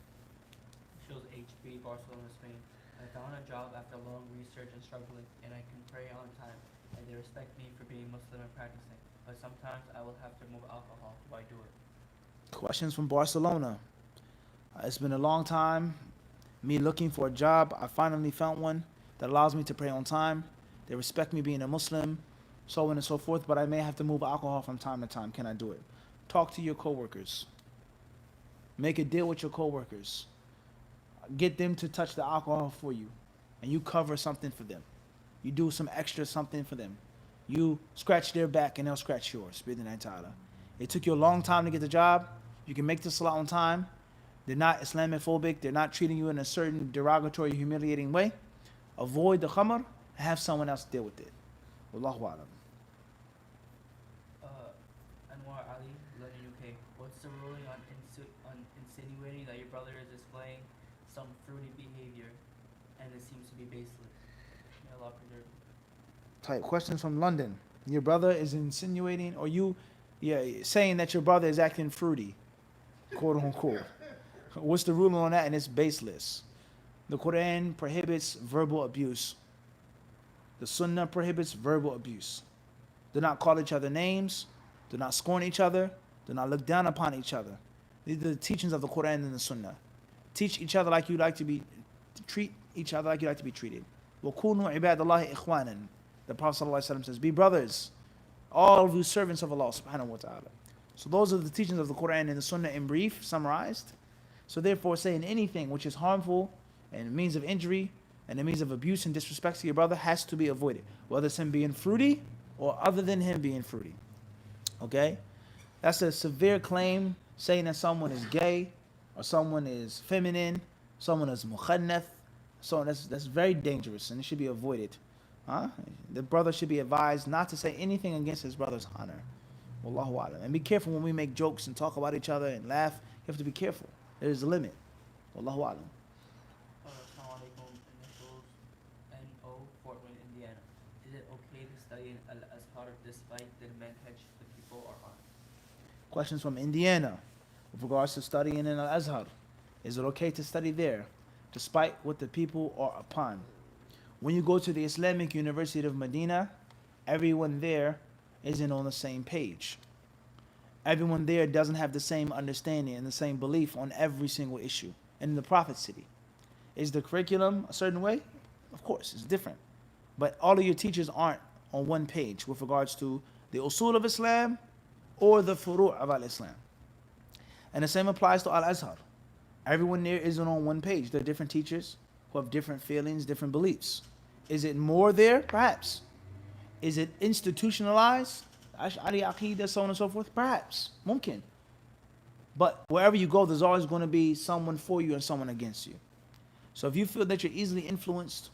Shows HB, Barcelona, Spain. I found a job after long research and struggling, and I can pray on time, and they respect me for being Muslim and practicing. But sometimes I will have to move alcohol. Do I do it? Questions from Barcelona. It's been a long time, me looking for a job. I finally found one that allows me to pray on time. They respect me being a Muslim, so on and so forth, but I may have to move alcohol from time to time. Can I do it? Talk to your coworkers. Make a deal with your coworkers. Get them to touch the alcohol for you, and you cover something for them. You do some extra something for them. You scratch their back and they'll scratch yours. It took you a long time to get the job. You can make the salah on time. They're not Islamophobic. They're not treating you in a certain derogatory, humiliating way. Avoid the khamr and have someone else deal with it. Wallahu alam. Anwar Ali, London, UK. What's the ruling on insinuating that your brother is displaying some fruity behavior and it seems to be baseless? May Allah preserve you. Type questions from London. Your brother is insinuating, or saying that your brother is acting fruity, quote unquote. What's the ruling on that? And it's baseless. The Quran prohibits verbal abuse. The Sunnah prohibits verbal abuse. Do not call each other names. Do not scorn each other. Do not look down upon each other. These are the teachings of the Quran and the Sunnah. Teach each other like you like to be, treat each other like you like to be treated. وَكُونُوا عِبَادَ اللَّهِ إِخْوَانًا. The Prophet ﷺ says, be brothers, all of you servants of Allah subhanahu wa ta'ala. So those are the teachings of the Quran and the Sunnah in brief, summarized. So therefore, saying anything which is harmful and means of injury and a means of abuse and disrespect to your brother has to be avoided, whether it's him being fruity or other than him being fruity. Okay? That's a severe claim, saying that someone is gay or someone is feminine, someone is mukhannath. So that's very dangerous and it should be avoided. The brother should be advised not to say anything against his brother's honor. Wallahu alam. And be careful when we make jokes and talk about each other and laugh. You have to be careful. There is a limit. Wallahu alam. Assalamu alaikum. Initials NO, Fort Wayne, Indiana. Is it okay to study in Al-Azhar despite the manhaj the people are on? Questions from Indiana with regards to studying in Al-Azhar. Is it okay to study there despite what the people are upon? When you go to the Islamic University of Medina, everyone there isn't on the same page. Everyone there doesn't have the same understanding and the same belief on every single issue. And in the Prophet city, is the curriculum a certain way? Of course, it's different. But all of your teachers aren't on one page with regards to the usul of Islam or the furu' of al-Islam. And the same applies to Al-Azhar. Everyone there isn't on one page. There are different teachers who have different feelings, different beliefs. Is it more there? Perhaps. Is it institutionalized? Ash'ari Aqidah, so on and so forth? Perhaps. Mumkin. But wherever you go, there's always going to be someone for you and someone against you. So if you feel that you're easily influenced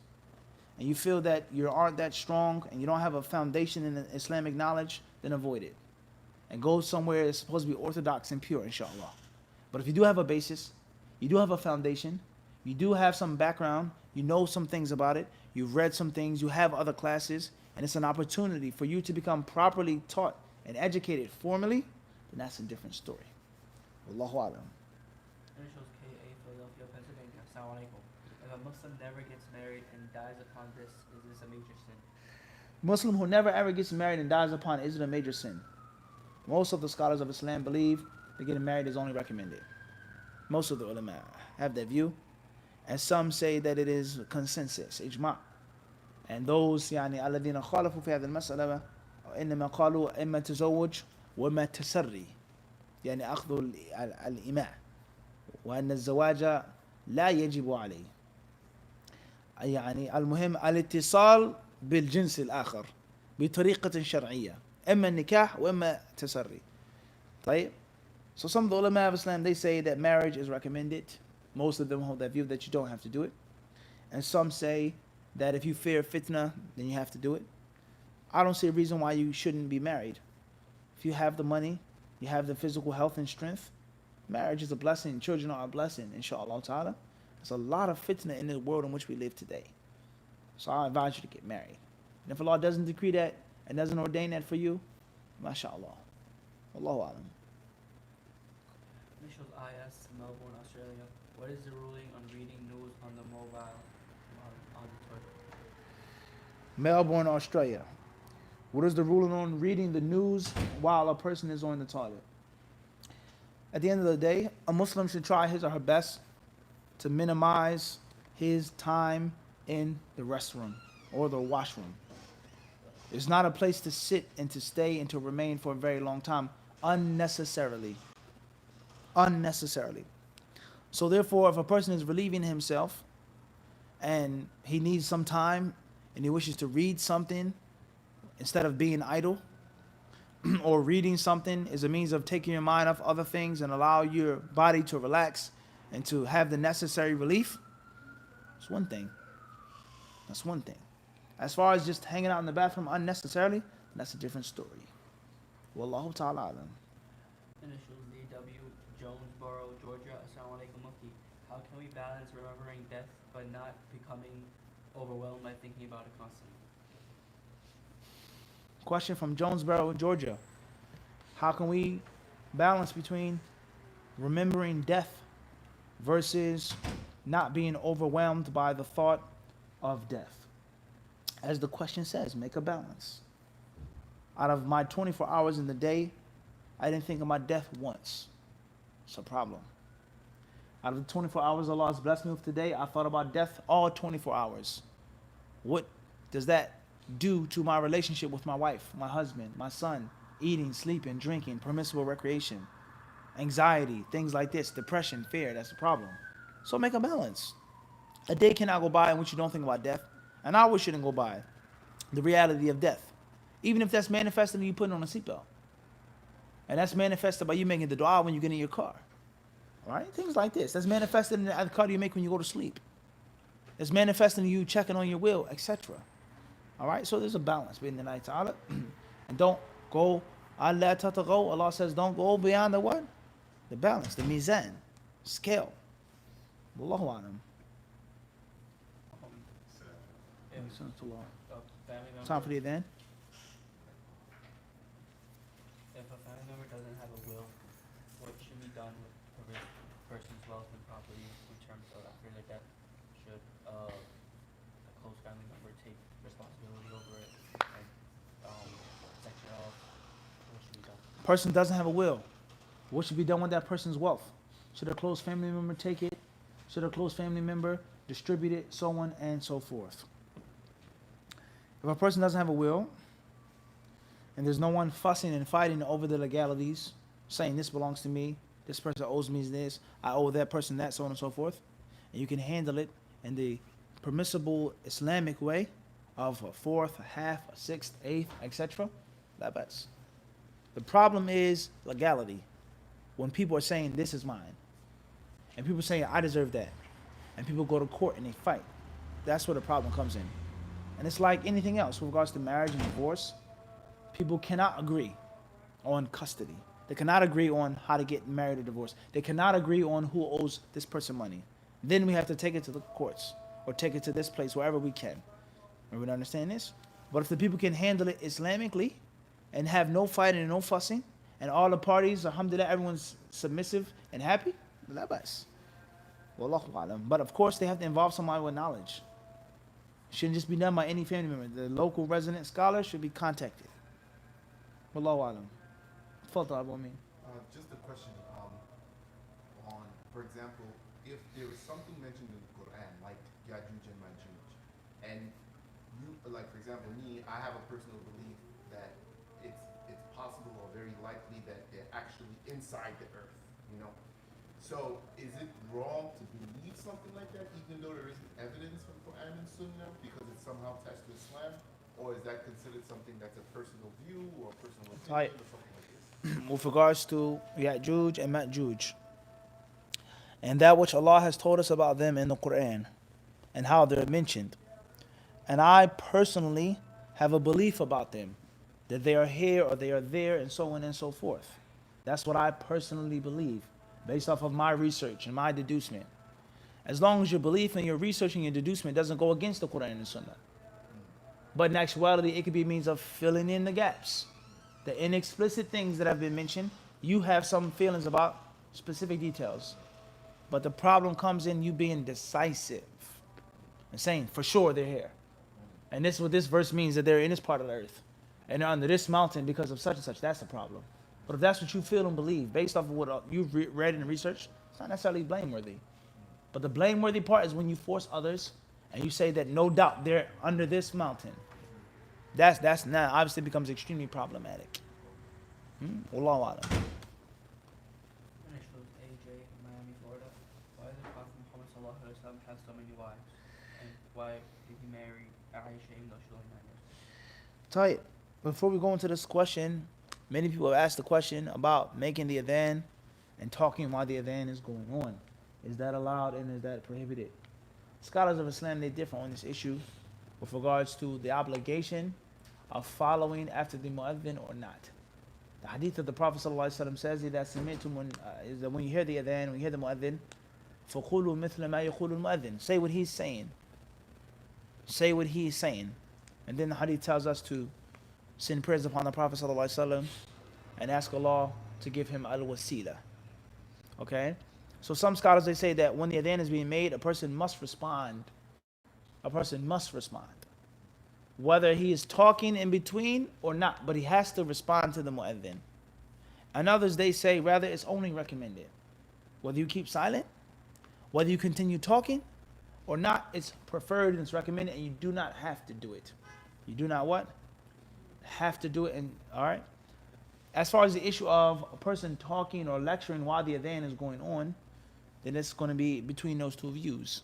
and you feel that you aren't that strong and you don't have a foundation in Islamic knowledge, then avoid it. And go somewhere that's supposed to be orthodox and pure, inshallah. But if you do have a basis, you do have a foundation, you do have some background, you know some things about it, you've read some things, you have other classes, and it's an opportunity for you to become properly taught and educated formally, then that's a different story. Wallahu alam. Initials KA, Philadelphia, Pennsylvania. Assalamu alaikum. If a Muslim never gets married and dies upon this, is this a major sin? Muslim who never ever gets married and dies upon it, is it a major sin? Most of the scholars of Islam believe that getting married is only recommended. Most of the ulama have that view. And some say that it is consensus, ijma'. And those الذين خالفوا في هذه المسألة إنما قالوا إما تزوج وما تسري يعني أخذ الإماء وأن الزواج لا يجب عليه يعني المهم الاتصال بالجنس الآخر بطريقة شرعية إما النكاح وإما تسري. طيب. So some of the ulama of Islam, they say that marriage is recommended. Most of them hold that view that you don't have to do it. And some say that if you fear fitna, then you have to do it. I don't see a reason why you shouldn't be married. If you have the money, you have the physical health and strength, marriage is a blessing. Children are a blessing, inshallah ta'ala. There's a lot of fitna in the world in which we live today. So I advise you to get married. And if Allah doesn't decree that and doesn't ordain that for you, mashallah. Allahu alam. Initials IS, Melbourne, Australia. What is the ruling on reading news on the mobile on the toilet? Melbourne, Australia. What is the ruling on reading the news while a person is on the toilet? At the end of the day, a Muslim should try his or her best to minimize his time in the restroom or the washroom. It's not a place to sit and to stay and to remain for a very long time unnecessarily. Unnecessarily. So therefore, if a person is relieving himself and he needs some time and he wishes to read something instead of being idle, or reading something is a means of taking your mind off other things and allow your body to relax and to have the necessary relief, it's one thing. That's one thing. As far as just hanging out in the bathroom unnecessarily, that's a different story. Wallahu ta'ala alam. Initials DW, Jonesboro, Georgia. Assalamu alaikum mufti. How can we balance remembering death but not becoming overwhelmed by thinking about it constantly? Question from Jonesboro, Georgia. How can we balance between remembering death versus not being overwhelmed by the thought of death? As the question says, make a balance. Out of my 24 hours in the day, I didn't think about death once. It's a problem. Out of the 24 hours Allah has blessed me with today, I thought about death all 24 hours. What does that do to my relationship with my wife, my husband, my son, eating, sleeping, drinking, permissible recreation, anxiety, things like this, depression, fear? That's a problem. So make a balance. A day cannot go by in which you don't think about death. An hour shouldn't go by. The reality of death. Even if that's manifested in you putting on a seatbelt. And that's manifested by you making the dua when you get in your car. All right? Things like this. That's manifested in the adhkar you make when you go to sleep. It's manifesting in you checking on your will, etc. All right? So there's a balance between the night ta'ala. And don't go, Allah tataghaw. Allah says don't go beyond the what? The balance, the mizan, scale. Wallahu alam. Time for the adhan. If a family member doesn't have a will, what should be done with the person's wealth and property in terms of after their death? Should a close family member take responsibility over it and section it off? What should be done? Person doesn't have a will. What should be done with that person's wealth? Should a close family member take it? Should a close family member distribute it, so on and so forth? If a person doesn't have a will, and there's no one fussing and fighting over the legalities, saying this belongs to me, this person owes me this, I owe that person that, so on and so forth, and you can handle it in the permissible Islamic way of a fourth, a half, a sixth, eighth, etc., that bets. The problem is legality. When people are saying this is mine, and people saying I deserve that, and people go to court and they fight, that's where the problem comes in. And it's like anything else with regards to marriage and divorce. People cannot agree on custody. They cannot agree on how to get married or divorced. They cannot agree on who owes this person money. Then we have to take it to the courts or take it to this place wherever we can. Everyone understand this? But if the people can handle it Islamically and have no fighting and no fussing, and all the parties, alhamdulillah, everyone's submissive and happy, la bas. Wallahu alam. But of course, they have to involve somebody with knowledge. It shouldn't just be done by any family member. The local resident scholar should be contacted. Wallahu alam. Fadal Abu Amin. Just a question on, for example, if there is something mentioned in the Quran, like Yajuj and Majuj, and you, like for example, me, I have a personal belief that it's possible or very likely that they're actually inside the earth, you know? So is it wrong to believe something like that, even though there isn't evidence from Quran and Sunnah, because it's somehow attached to Islam? Or is that considered something that's a personal view or a personal opinion or something like this? With regards to Ya'juj and Ma'juj, and that which Allah has told us about them in the Quran, and how they're mentioned. And I personally have a belief about them, that they are here or they are there, and so on and so forth. That's what I personally believe, based off of my research and my deducement. As long as your belief and your research and your deducement doesn't go against the Quran and Sunnah. But in actuality, it could be a means of filling in the gaps. The inexplicit things that have been mentioned, you have some feelings about specific details. But the problem comes in you being decisive and saying, for sure they're here. And this is what this verse means, that they're in this part of the earth. And they're under this mountain because of such and such. That's the problem. But if that's what you feel and believe, based off of what you've read and researched, it's not necessarily blameworthy. But the blameworthy part is when you force others and you say that no doubt they're under this mountain. That's now obviously becomes extremely problematic. Wallahu alam. My name is AJ in Miami, Florida. Why does the Prophet Muhammad sallallahu alaihi wasallam have so many wives? And why did he marry Aisha even though she was only 9 years? Tight. Before we go into this question, many people have asked the question about making the adhan and talking while the adhan is going on. Is that allowed and is that prohibited? Scholars of Islam, they differ on this issue with regards to the obligation of following after the mu'adhin or not. The hadith of the Prophet ﷺ says is that when you hear the adhan, when you hear the mu'adhin, فَقُولُوا مِثْلَ مَا يَقُولُ الْمُؤَذِّنُ. Say what he's saying. Say what he's saying. And then the hadith tells us to send prayers upon the Prophet ﷺ, and ask Allah to give him al-wasila. Okay? So some scholars, they say that when the adhan is being made, a person must respond. A person must respond. Whether he is talking in between or not, but he has to respond to the mu'adhin. And others, they say, rather, it's only recommended. Whether you keep silent, whether you continue talking or not, it's preferred and it's recommended, and you do not have to do it. You do not what? Have to do it. And all right? As far as the issue of a person talking or lecturing while the adhan is going on, then it's going to be between those two views.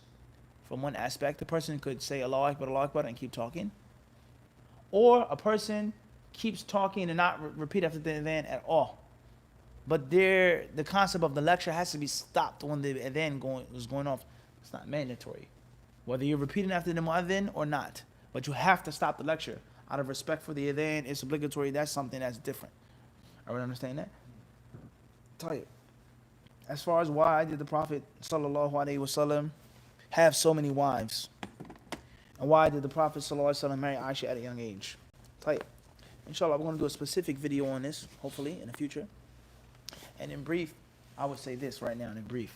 From one aspect, the person could say Allahu Akbar, and keep talking. Or a person keeps talking and not repeat after the adhan at all. But the concept of the lecture has to be stopped when the adhan is going off. It's not mandatory. Whether you're repeating after the mu'adhin or not. But you have to stop the lecture. Out of respect for the adhan, it's obligatory. That's something that's different. Everyone understand that? Tell you. As far as why did the Prophet ﷺ have so many wives? And why did the Prophet ﷺ marry Aisha at a young age? Tell you. Inshallah, we're going to do a specific video on this, hopefully, in the future. And in brief, I would say this right now, in brief.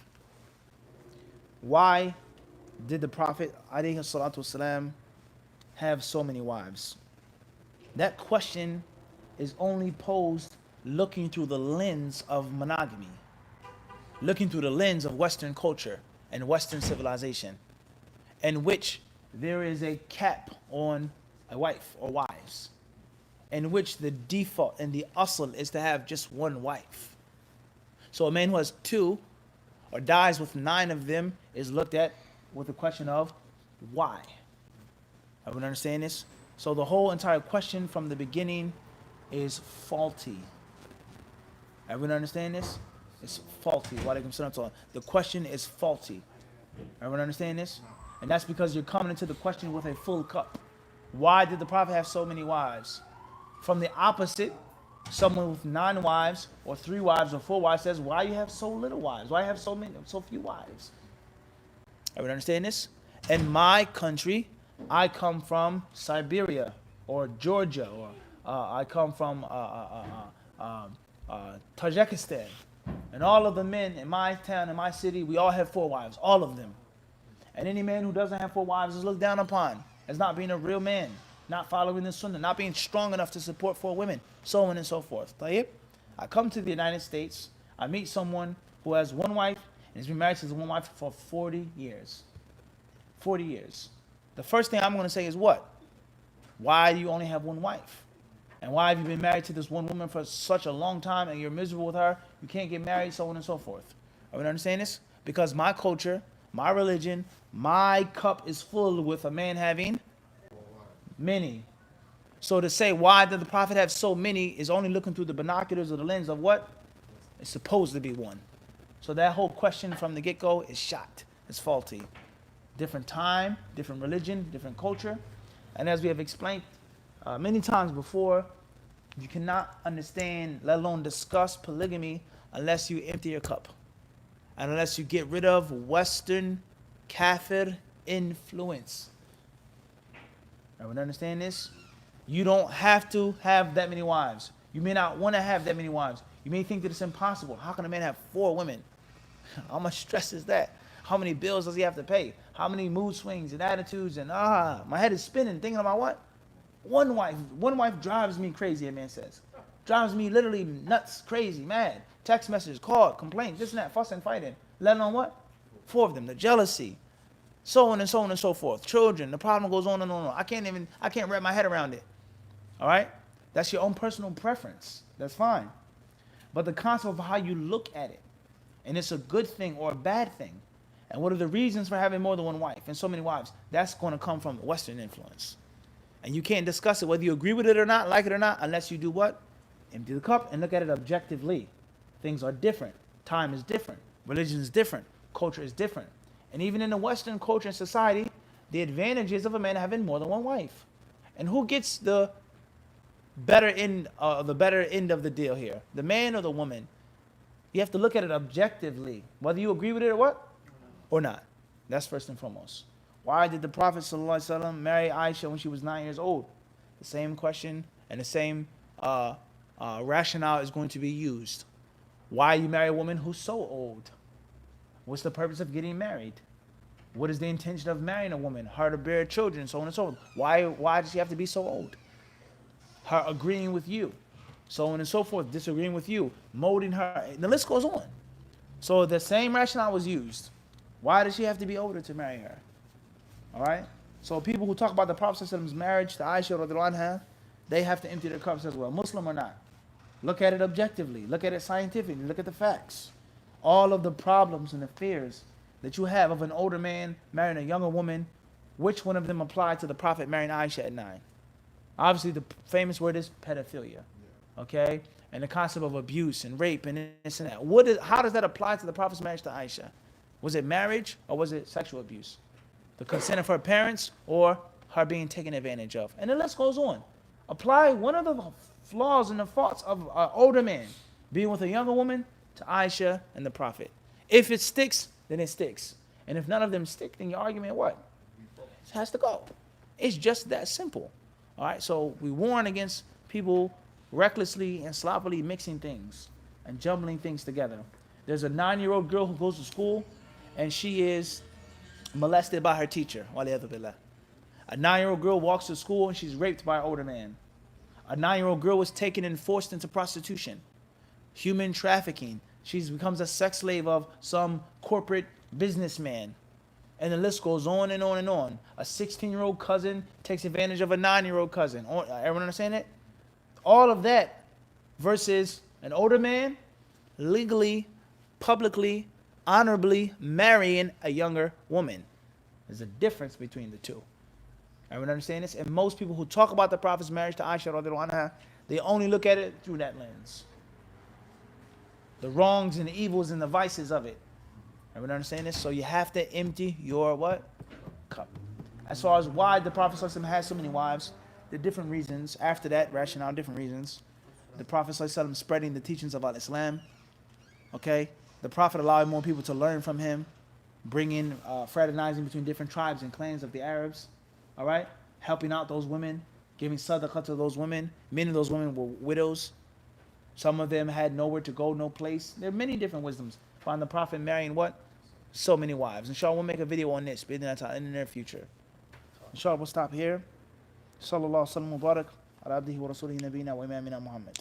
Why did the Prophet ﷺ have so many wives? That question is only posed looking through the lens of monogamy. Looking through the lens of Western culture and Western civilization, in which there is a cap on a wife or wives, in which the default and the asl is to have just one wife. So a man who has two or dies with 9 of them is looked at with the question of why. Everyone understand this? So the whole entire question from the beginning is faulty. Everyone understand this? It's faulty. The question is faulty. Everyone understand this? And that's because you're coming into the question with a full cup. Why did the Prophet have so many wives? From the opposite, someone with 9 wives or 3 wives or 4 wives says, why you have so little wives? Why you have so few wives? Everyone understand this? In my country, I come from Siberia or Georgia, or I come from Tajikistan. And all of the men in my town, in my city, we all have 4 wives, all of them. And any man who doesn't have 4 wives is looked down upon as not being a real man, not following the sunnah, not being strong enough to support 4 women, so on and so forth. I come to the United States, I meet someone who has 1 wife and has been married to his 1 wife for 40 years. 40 years. The first thing I'm going to say is what? Why do you only have 1 wife? And why have you been married to this one woman for such a long time and you're miserable with her? You can't get married, so on and so forth. Are we understand this? Because my culture, my religion, my cup is full with a man having many. So to say, why did the Prophet have so many is only looking through the binoculars or the lens of what? It's supposed to be 1. So that whole question from the get-go is shot. It's faulty. Different time, different religion, different culture. And as we have explained many times before, you cannot understand, let alone discuss polygamy unless you empty your cup. And unless you get rid of Western kafir influence. Everyone understand this? You don't have to have that many wives. You may not want to have that many wives. You may think that it's impossible. How can a man have 4 women? How much stress is that? How many bills does he have to pay? How many mood swings and attitudes and my head is spinning thinking about what? 1 wife. 1 wife drives me crazy, a man says. Drives me literally nuts, crazy, mad. Text messages, call, complaints, this and that, fussing, fighting. Let alone what? 4 of them. The jealousy. So on and so on and so forth. Children. The problem goes on and on and on. I can't wrap my head around it. All right? That's your own personal preference. That's fine. But the concept of how you look at it, and it's a good thing or a bad thing, and what are the reasons for having more than 1 wife and so many wives, that's going to come from Western influence. And you can't discuss it whether you agree with it or not, like it or not, unless you do what? Empty the cup and look at it objectively. Things are different. Time is different. Religion is different. Culture is different. And even in the Western culture and society, the advantages of a man having more than 1 wife. And who gets the better end of the deal here? The man or the woman? You have to look at it objectively, whether you agree with it or what? Or not. That's first and foremost. Why did the Prophet ﷺ marry Aisha when she was 9 years old? The same question And the same rationale is going to be used. Why you marry a woman who's so old? What's the purpose of getting married? What is the intention of marrying a woman? Her to bear children, so on and so forth. Why does she have to be so old? Her agreeing with you, so on and so forth, disagreeing with you, molding her. The list goes on. So the same rationale was used. Why does she have to be older to marry her? All right? So people who talk about the Prophet's marriage to Aisha radiallahu anha, they have to empty their cups as well, Muslim or not. Look at it objectively. Look at it scientifically. Look at the facts. All of the problems and the fears that you have of an older man marrying a younger woman, which one of them apply to the Prophet marrying Aisha at 9? Obviously, the famous word is pedophilia, okay? And the concept of abuse and rape and this and that. How does that apply to the Prophet's marriage to Aisha? Was it marriage or was it sexual abuse? The consent of her parents or her being taken advantage of? And the list goes on. Apply one of the flaws and the faults of an older man being with a younger woman to Aisha and the Prophet. If it sticks, then it sticks. And if none of them stick, then your argument what? It has to go. It's just that simple. All right, so we warn against people recklessly and sloppily mixing things and jumbling things together. There's a 9-year-old girl who goes to school and she is molested by her teacher. Waliyadu billah. A 9-year-old girl walks to school and she's raped by an older man. A 9-year-old girl was taken and forced into prostitution, human trafficking. She becomes a sex slave of some corporate businessman. And the list goes on and on and on. A 16-year-old cousin takes advantage of a 9-year-old cousin. Everyone understand it? All of that versus an older man legally, publicly, honorably marrying a younger woman. There's a difference between the two. Everyone understand this? And most people who talk about the Prophet's marriage to Aisha radiallahu anha, they only look at it through that lens. The wrongs and the evils and the vices of it. Everyone understand this? So you have to empty your what? Cup. As far as why the Prophet ﷺ has so many wives, there are different reasons. After that, rationale, different reasons. The Prophet ﷺ spreading the teachings of Islam. Okay? The Prophet allowing more people to learn from him. Bringing, fraternizing between different tribes and clans of the Arabs. All right? Helping out those women. Giving sadaqah to those women. Many of those women were widows. Some of them had nowhere to go, no place. There are many different wisdoms. Find the Prophet marrying what? So many wives. Inshallah, we'll make a video on this in the near future. Inshallah, we'll stop here. Sallallahu alaihi wa sallam wa barak ala abdihi wa rasulihi nabiyina wa imamina Muhammad.